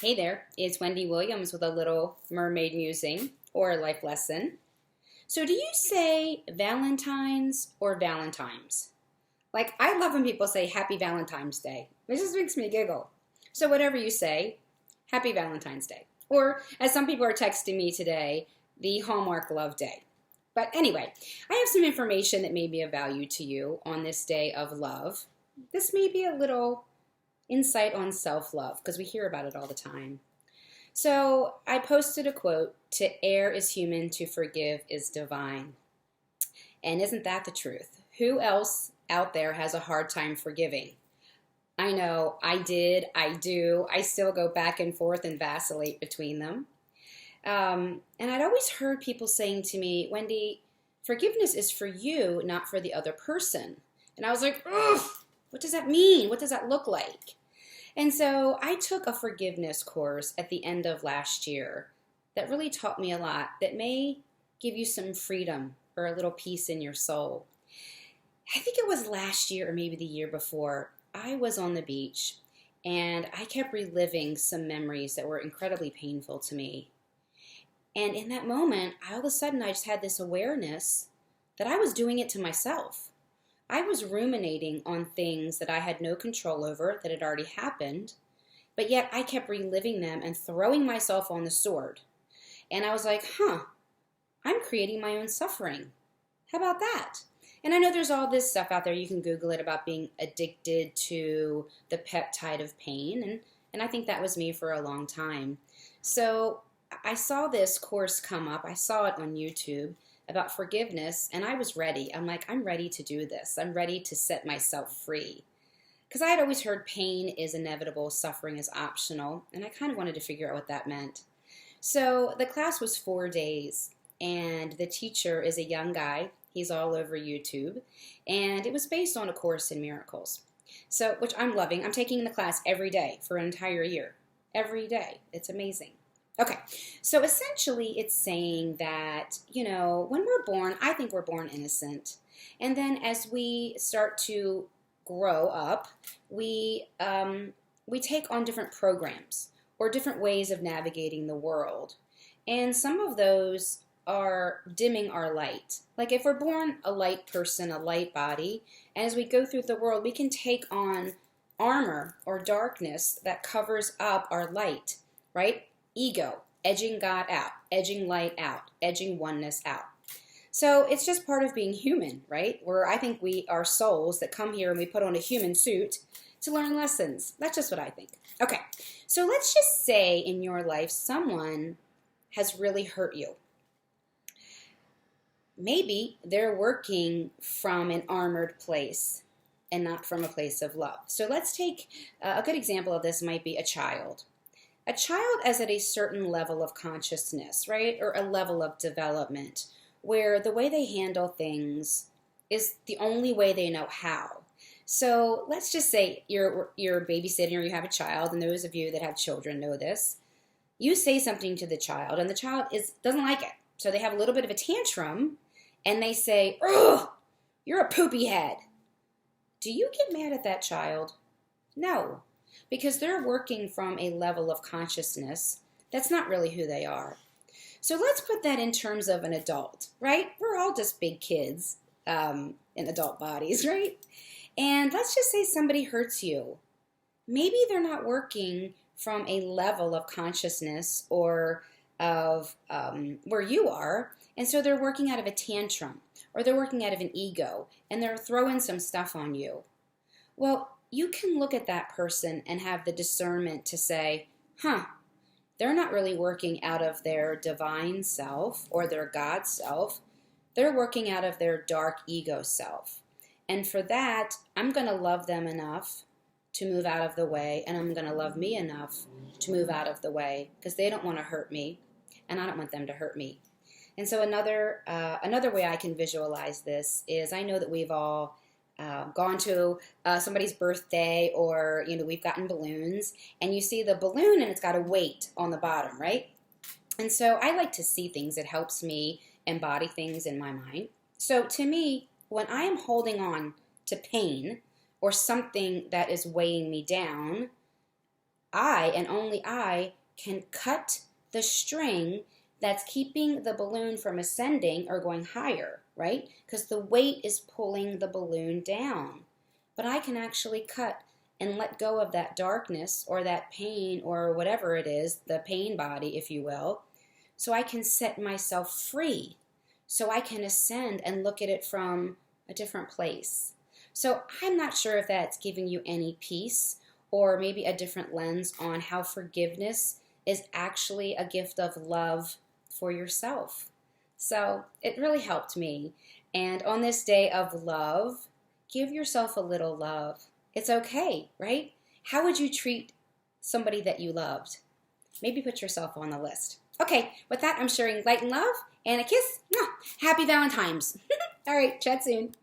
Hey there, it's Wendy Williams with a little mermaid musing or life lesson. So, do you say Valentine's or Valentimes? Like, I love when people say Happy Valentine's Day. It just makes me giggle. So, whatever you say, Happy Valentine's Day. Or, as some people are texting me today, the Hallmark Love Day. But anyway, I have some information that may be of value to you on this day of love. This may be a little insight on self-love because we hear about it all the time. So I posted a quote, "To err is human, to forgive is divine." And isn't that the truth? Who else out there has a hard time forgiving? I know, I did, I do, I still go back and forth and vacillate between them. And I'd always heard people saying to me, "Wendy, forgiveness is for you, not for the other person." And I was like, ugh, what does that mean? What does that look like? And so I took a forgiveness course at the end of last year that really taught me a lot that may give you some freedom or a little peace in your soul. I think it was last year or maybe the year before. I was on the beach and I kept reliving some memories that were incredibly painful to me. And in that moment, all of a sudden I just had this awareness that I was doing it to myself. I was ruminating on things that I had no control over, that had already happened, but yet I kept reliving them and throwing myself on the sword. And I was like, I'm creating my own suffering. How about that? And I know there's all this stuff out there. You can Google it about being addicted to the peptide of pain. And I think that was me for a long time. So I saw this course come up. I saw it on YouTube about forgiveness, and I was ready. I'm like, I'm ready to do this. I'm ready to set myself free. Because I had always heard pain is inevitable, suffering is optional, and I kind of wanted to figure out what that meant. So the class was 4 days, and the teacher is a young guy. He's all over YouTube, and it was based on A Course in Miracles. So, which I'm loving. I'm taking the class every day for an entire year. Every day. It's amazing. Okay, so essentially it's saying that, when we're born, I think we're born innocent. And then as we start to grow up, we take on different programs or different ways of navigating the world. And some of those are dimming our light. Like if we're born a light person, a light body, and as we go through the world, we can take on armor or darkness that covers up our light, right? Ego, edging God out, edging light out, edging oneness out. So it's just part of being human, right? Where I think we are souls that come here and we put on a human suit to learn lessons. That's just what I think. Okay, so let's just say in your life someone has really hurt you. Maybe they're working from an armored place and not from a place of love. So let's take a good example of this might be a child. A child is at a certain level of consciousness, right? Or a level of development where the way they handle things is the only way they know how. So let's just say you're babysitting or you have a child, and those of you that have children know this. You say something to the child, and the child doesn't like it. So they have a little bit of a tantrum, and they say, "Ugh, you're a poopy head." Do you get mad at that child? No. Because they're working from a level of consciousness that's not really who they are. So let's put that in terms of an adult, right? We're all just big kids in adult bodies, right? And let's just say somebody hurts you. Maybe they're not working from a level of consciousness or of where you are, and so they're working out of a tantrum or they're working out of an ego and they're throwing some stuff on you. Well, you can look at that person and have the discernment to say, they're not really working out of their divine self or their God self. They're working out of their dark ego self. And for that, I'm going to love them enough to move out of the way, and I'm going to love me enough to move out of the way because they don't want to hurt me, and I don't want them to hurt me. And so another way I can visualize this is I know that we've all gone to somebody's birthday or, we've gotten balloons and you see the balloon and it's got a weight on the bottom, right? And so I like to see things. It helps me embody things in my mind. So to me, when I am holding on to pain or something that is weighing me down, I, and only I, can cut the string that's keeping the balloon from ascending or going higher, right? Because the weight is pulling the balloon down. But I can actually cut and let go of that darkness or that pain or whatever it is, the pain body, if you will, so I can set myself free, so I can ascend and look at it from a different place. So I'm not sure if that's giving you any peace or maybe a different lens on how forgiveness is actually a gift of love for yourself. So it really helped me. And on this day of love, give yourself a little love. It's okay, right? How would you treat somebody that you loved? Maybe put yourself on the list. Okay, with that, I'm sharing light and love and a kiss. Happy Valentine's. All right, chat soon.